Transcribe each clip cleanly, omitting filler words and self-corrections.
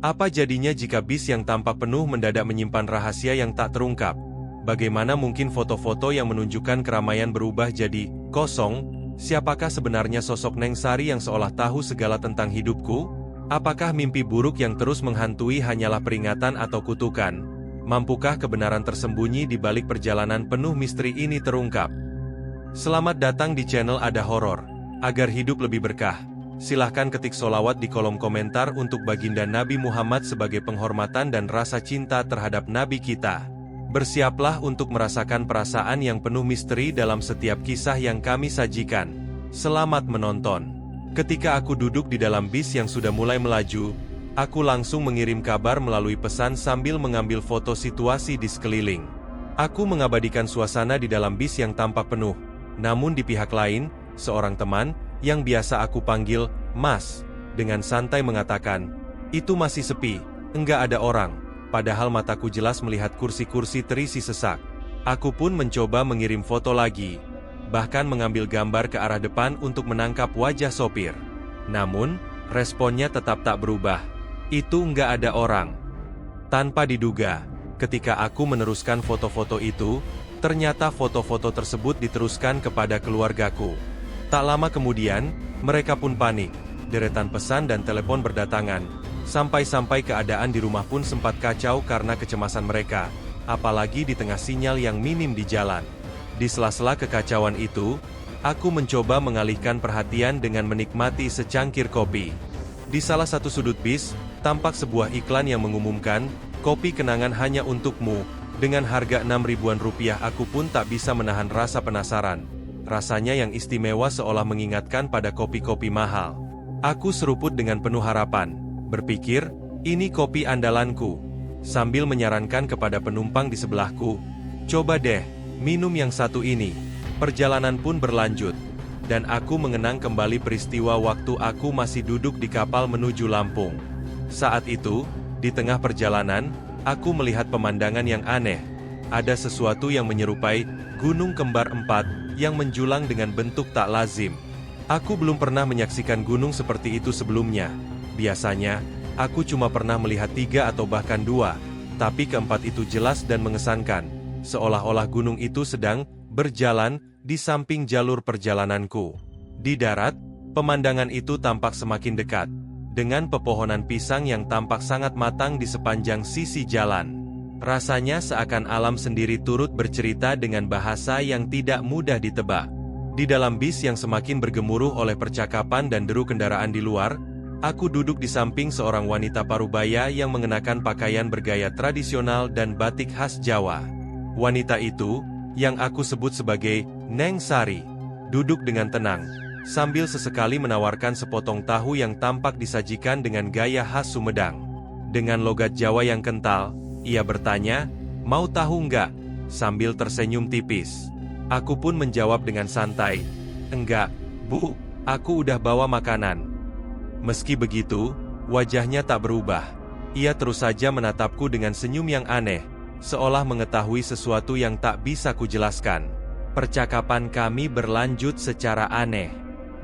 Apa jadinya jika bis yang tampak penuh mendadak menyimpan rahasia yang tak terungkap? Bagaimana mungkin foto-foto yang menunjukkan keramaian berubah jadi kosong? Siapakah sebenarnya sosok Neng Sari yang seolah tahu segala tentang hidupku? Apakah mimpi buruk yang terus menghantui hanyalah peringatan atau kutukan? Mampukah kebenaran tersembunyi di balik perjalanan penuh misteri ini terungkap? Selamat datang di channel Ada Horor. Agar hidup lebih berkah, silahkan ketik sholawat di kolom komentar untuk baginda Nabi Muhammad sebagai penghormatan dan rasa cinta terhadap Nabi kita. Bersiaplah untuk merasakan perasaan yang penuh misteri dalam setiap kisah yang kami sajikan. Selamat menonton. Ketika aku duduk di dalam bis yang sudah mulai melaju, aku langsung mengirim kabar melalui pesan sambil mengambil foto situasi di sekeliling. Aku mengabadikan suasana di dalam bis yang tampak penuh. Namun di pihak lain, seorang teman, yang biasa aku panggil Mas, dengan santai mengatakan, "Itu masih sepi, enggak ada orang." Padahal mataku jelas melihat kursi-kursi terisi sesak. Aku pun mencoba mengirim foto lagi, bahkan mengambil gambar ke arah depan untuk menangkap wajah sopir. Namun, responnya tetap tak berubah. Itu enggak ada orang. Tanpa diduga, ketika aku meneruskan foto-foto itu, ternyata foto-foto tersebut diteruskan kepada keluargaku. Tak lama kemudian, mereka pun panik. Deretan pesan dan telepon berdatangan. Sampai-sampai keadaan di rumah pun sempat kacau karena kecemasan mereka, apalagi di tengah sinyal yang minim di jalan. Di sela-sela kekacauan itu, aku mencoba mengalihkan perhatian dengan menikmati secangkir kopi. Di salah satu sudut bis, tampak sebuah iklan yang mengumumkan, "Kopi kenangan hanya untukmu." Dengan harga Rp6.000, aku pun tak bisa menahan rasa penasaran. Rasanya yang istimewa seolah mengingatkan pada kopi-kopi mahal. Aku seruput dengan penuh harapan, berpikir, ini kopi andalanku. Sambil menyarankan kepada penumpang di sebelahku, "Coba deh, minum yang satu ini." Perjalanan pun berlanjut, dan aku mengenang kembali peristiwa waktu aku masih duduk di kapal menuju Lampung. Saat itu, di tengah perjalanan, aku melihat pemandangan yang aneh. Ada sesuatu yang menyerupai Gunung Kembar 4, yang menjulang dengan bentuk tak lazim. Aku belum pernah menyaksikan gunung seperti itu sebelumnya. Biasanya, aku cuma pernah melihat 3 atau bahkan 2, tapi keempat itu jelas dan mengesankan, seolah-olah gunung itu sedang berjalan di samping jalur perjalananku. Di darat, pemandangan itu tampak semakin dekat, dengan pepohonan pisang yang tampak sangat matang di sepanjang sisi jalan. Rasanya seakan alam sendiri turut bercerita dengan bahasa yang tidak mudah ditebak. Di dalam bis yang semakin bergemuruh oleh percakapan dan deru kendaraan di luar, aku duduk di samping seorang wanita parubaya yang mengenakan pakaian bergaya tradisional dan batik khas Jawa. Wanita itu, yang aku sebut sebagai Neng Sari, duduk dengan tenang, sambil sesekali menawarkan sepotong tahu yang tampak disajikan dengan gaya khas Sumedang. Dengan logat Jawa yang kental, ia bertanya, "Mau tahu enggak?" sambil tersenyum tipis. Aku pun menjawab dengan santai, "Enggak, Bu, aku udah bawa makanan." Meski begitu, wajahnya tak berubah. Ia terus saja menatapku dengan senyum yang aneh, seolah mengetahui sesuatu yang tak bisa kujelaskan. Percakapan kami berlanjut secara aneh.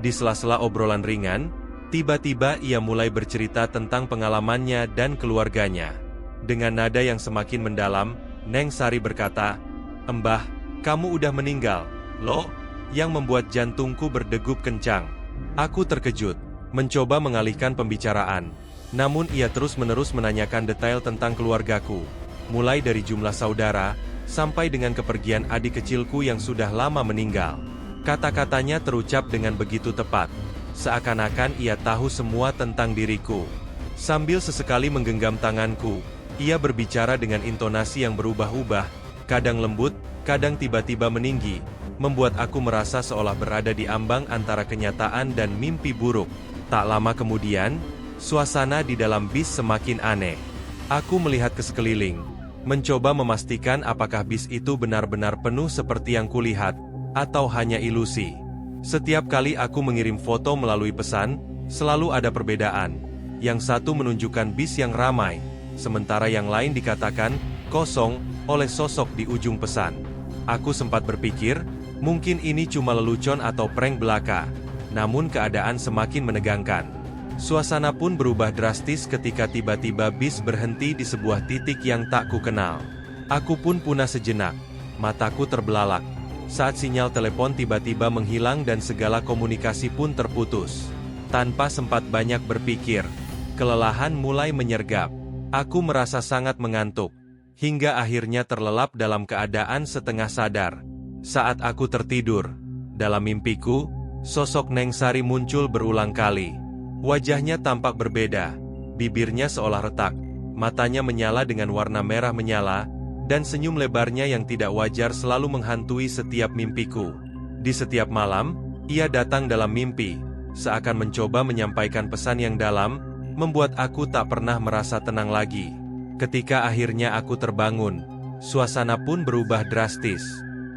Di sela-sela obrolan ringan, tiba-tiba ia mulai bercerita tentang pengalamannya dan keluarganya. Dengan nada yang semakin mendalam, Neng Sari berkata, "Embah, kamu udah meninggal, loh," yang membuat jantungku berdegup kencang. Aku terkejut, mencoba mengalihkan pembicaraan. Namun ia terus-menerus menanyakan detail tentang keluargaku, mulai dari jumlah saudara, sampai dengan kepergian adik kecilku yang sudah lama meninggal. Kata-katanya terucap dengan begitu tepat, seakan-akan ia tahu semua tentang diriku. Sambil sesekali menggenggam tanganku, ia berbicara dengan intonasi yang berubah-ubah, kadang lembut, kadang tiba-tiba meninggi, membuat aku merasa seolah berada di ambang antara kenyataan dan mimpi buruk. Tak lama kemudian, suasana di dalam bis semakin aneh. Aku melihat ke sekeliling, mencoba memastikan apakah bis itu benar-benar penuh seperti yang kulihat, atau hanya ilusi. Setiap kali aku mengirim foto melalui pesan, selalu ada perbedaan. Yang satu menunjukkan bis yang ramai, sementara yang lain dikatakan kosong oleh sosok di ujung pesan. Aku sempat berpikir, mungkin ini cuma lelucon atau prank belaka. Namun keadaan semakin menegangkan. Suasana pun berubah drastis ketika tiba-tiba bis berhenti di sebuah titik yang tak kukenal. Aku pun punah sejenak, mataku terbelalak, saat sinyal telepon tiba-tiba menghilang dan segala komunikasi pun terputus. Tanpa sempat banyak berpikir, kelelahan mulai menyergap. Aku merasa sangat mengantuk, hingga akhirnya terlelap dalam keadaan setengah sadar. Saat aku tertidur, dalam mimpiku, sosok Neng Sari muncul berulang kali. Wajahnya tampak berbeda, bibirnya seolah retak, matanya menyala dengan warna merah menyala, dan senyum lebarnya yang tidak wajar selalu menghantui setiap mimpiku. Di setiap malam, ia datang dalam mimpi, seakan mencoba menyampaikan pesan yang dalam, membuat aku tak pernah merasa tenang lagi. Ketika akhirnya aku terbangun, suasana pun berubah drastis.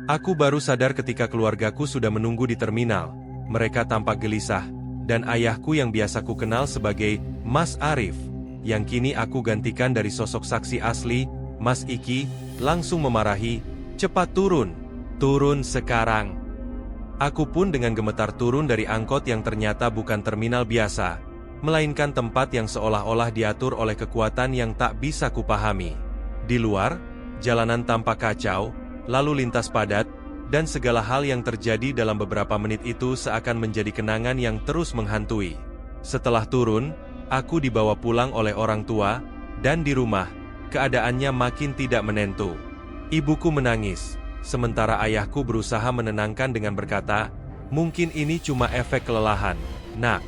Aku baru sadar ketika keluargaku sudah menunggu di terminal. Mereka tampak gelisah, dan ayahku yang biasa ku kenal sebagai Mas Arif, yang kini aku gantikan dari sosok saksi asli, Mas Iki, langsung memarahi, "Cepat turun! Turun sekarang!" Aku pun dengan gemetar turun dari angkot yang ternyata bukan terminal biasa, melainkan tempat yang seolah-olah diatur oleh kekuatan yang tak bisa kupahami. Di luar, jalanan tampak kacau, lalu lintas padat, dan segala hal yang terjadi dalam beberapa menit itu seakan menjadi kenangan yang terus menghantui. Setelah turun, aku dibawa pulang oleh orang tua, dan di rumah, keadaannya makin tidak menentu. Ibuku menangis, sementara ayahku berusaha menenangkan dengan berkata, "Mungkin ini cuma efek kelelahan, Nak."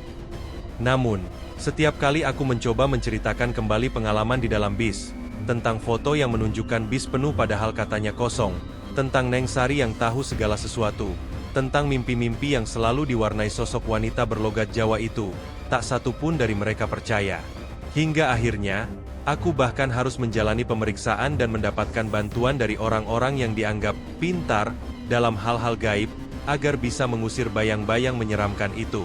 Namun, setiap kali aku mencoba menceritakan kembali pengalaman di dalam bis, tentang foto yang menunjukkan bis penuh padahal katanya kosong, tentang Neng Sari yang tahu segala sesuatu, tentang mimpi-mimpi yang selalu diwarnai sosok wanita berlogat Jawa itu, tak satu pun dari mereka percaya. Hingga akhirnya, aku bahkan harus menjalani pemeriksaan dan mendapatkan bantuan dari orang-orang yang dianggap pintar dalam hal-hal gaib, agar bisa mengusir bayang-bayang menyeramkan itu.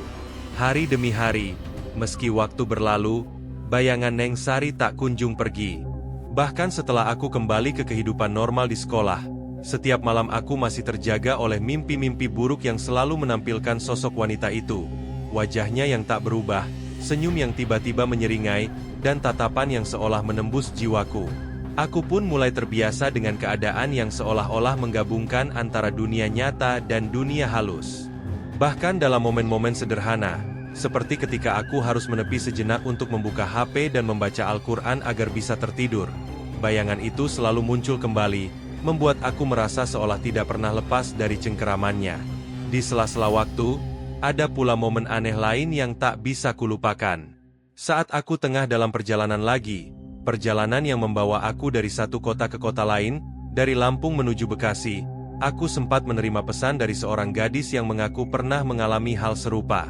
Hari demi hari, meski waktu berlalu, bayangan Neng Sari tak kunjung pergi. Bahkan setelah aku kembali ke kehidupan normal di sekolah, setiap malam aku masih terjaga oleh mimpi-mimpi buruk yang selalu menampilkan sosok wanita itu. Wajahnya yang tak berubah, senyum yang tiba-tiba menyeringai, dan tatapan yang seolah menembus jiwaku. Aku pun mulai terbiasa dengan keadaan yang seolah-olah menggabungkan antara dunia nyata dan dunia halus. Bahkan dalam momen-momen sederhana, seperti ketika aku harus menepi sejenak untuk membuka HP dan membaca Al-Quran agar bisa tertidur, bayangan itu selalu muncul kembali, membuat aku merasa seolah tidak pernah lepas dari cengkeramannya. Di sela-sela waktu, ada pula momen aneh lain yang tak bisa kulupakan. Saat aku tengah dalam perjalanan lagi, perjalanan yang membawa aku dari satu kota ke kota lain, dari Lampung menuju Bekasi, aku sempat menerima pesan dari seorang gadis yang mengaku pernah mengalami hal serupa.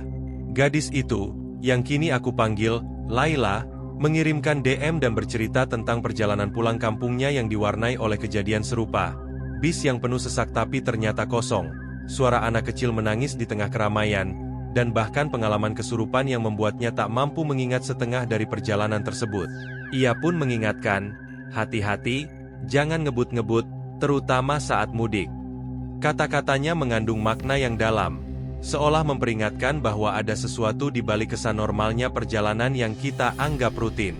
Gadis itu, yang kini aku panggil Laila, mengirimkan DM dan bercerita tentang perjalanan pulang kampungnya yang diwarnai oleh kejadian serupa. Bis yang penuh sesak tapi ternyata kosong, suara anak kecil menangis di tengah keramaian, dan bahkan pengalaman kesurupan yang membuatnya tak mampu mengingat setengah dari perjalanan tersebut. Ia pun mengingatkan, "Hati-hati, jangan ngebut-ngebut, terutama saat mudik." Kata-katanya mengandung makna yang dalam, seolah memperingatkan bahwa ada sesuatu di balik kesan normalnya perjalanan yang kita anggap rutin.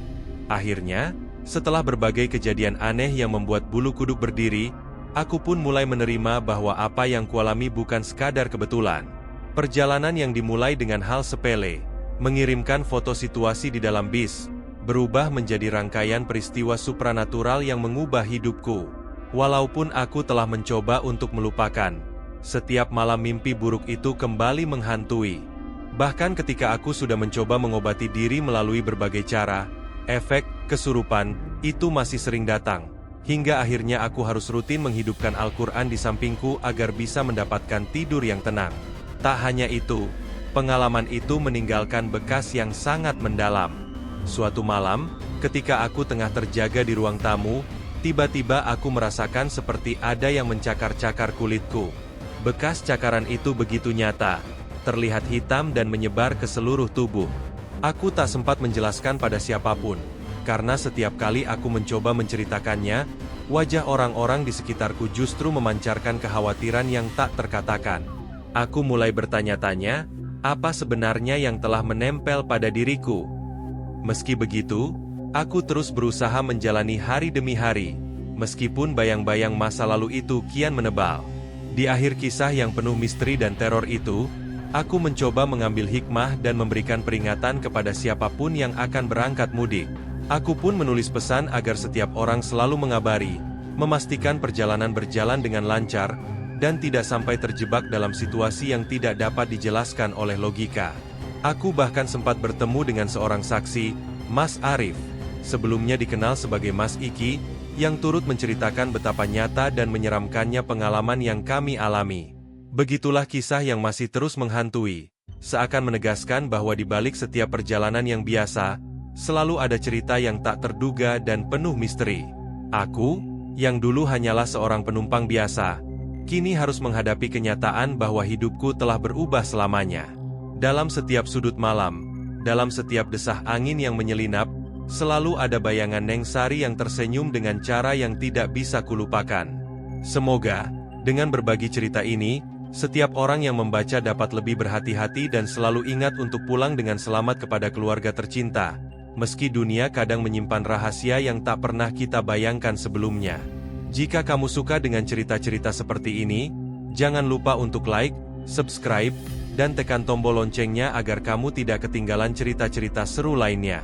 Akhirnya, setelah berbagai kejadian aneh yang membuat bulu kuduk berdiri, aku pun mulai menerima bahwa apa yang kualami bukan sekadar kebetulan. Perjalanan yang dimulai dengan hal sepele, mengirimkan foto situasi di dalam bis, berubah menjadi rangkaian peristiwa supranatural yang mengubah hidupku. Walaupun aku telah mencoba untuk melupakan, setiap malam mimpi buruk itu kembali menghantui. Bahkan ketika aku sudah mencoba mengobati diri melalui berbagai cara, efek kesurupan itu masih sering datang. Hingga akhirnya aku harus rutin menghidupkan Al-Quran di sampingku agar bisa mendapatkan tidur yang tenang. Tak hanya itu, pengalaman itu meninggalkan bekas yang sangat mendalam. Suatu malam, ketika aku tengah terjaga di ruang tamu, tiba-tiba aku merasakan seperti ada yang mencakar-cakar kulitku. Bekas cakaran itu begitu nyata, terlihat hitam dan menyebar ke seluruh tubuh. Aku tak sempat menjelaskan pada siapapun, karena setiap kali aku mencoba menceritakannya, wajah orang-orang di sekitarku justru memancarkan kekhawatiran yang tak terkatakan. Aku mulai bertanya-tanya, Apa sebenarnya yang telah menempel pada diriku? Meski begitu, aku terus berusaha menjalani hari demi hari, meskipun bayang-bayang masa lalu itu kian menebal. Di akhir kisah yang penuh misteri dan teror itu, aku mencoba mengambil hikmah dan memberikan peringatan kepada siapapun yang akan berangkat mudik. Aku pun menulis pesan agar setiap orang selalu mengabari, memastikan perjalanan berjalan dengan lancar, dan tidak sampai terjebak dalam situasi yang tidak dapat dijelaskan oleh logika. Aku bahkan sempat bertemu dengan seorang saksi, Mas Arif, sebelumnya dikenal sebagai Mas Iki, yang turut menceritakan betapa nyata dan menyeramkannya pengalaman yang kami alami. Begitulah kisah yang masih terus menghantui, seakan menegaskan bahwa di balik setiap perjalanan yang biasa, selalu ada cerita yang tak terduga dan penuh misteri. Aku, yang dulu hanyalah seorang penumpang biasa, kini harus menghadapi kenyataan bahwa hidupku telah berubah selamanya. Dalam setiap sudut malam, dalam setiap desah angin yang menyelinap, selalu ada bayangan Neng Sari yang tersenyum dengan cara yang tidak bisa kulupakan. Semoga, dengan berbagi cerita ini, setiap orang yang membaca dapat lebih berhati-hati dan selalu ingat untuk pulang dengan selamat kepada keluarga tercinta, meski dunia kadang menyimpan rahasia yang tak pernah kita bayangkan sebelumnya. Jika kamu suka dengan cerita-cerita seperti ini, jangan lupa untuk like, subscribe, dan tekan tombol loncengnya agar kamu tidak ketinggalan cerita-cerita seru lainnya.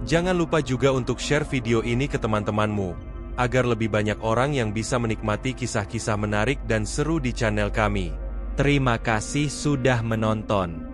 Jangan lupa juga untuk share video ini ke teman-temanmu, agar lebih banyak orang yang bisa menikmati kisah-kisah menarik dan seru di channel kami. Terima kasih sudah menonton.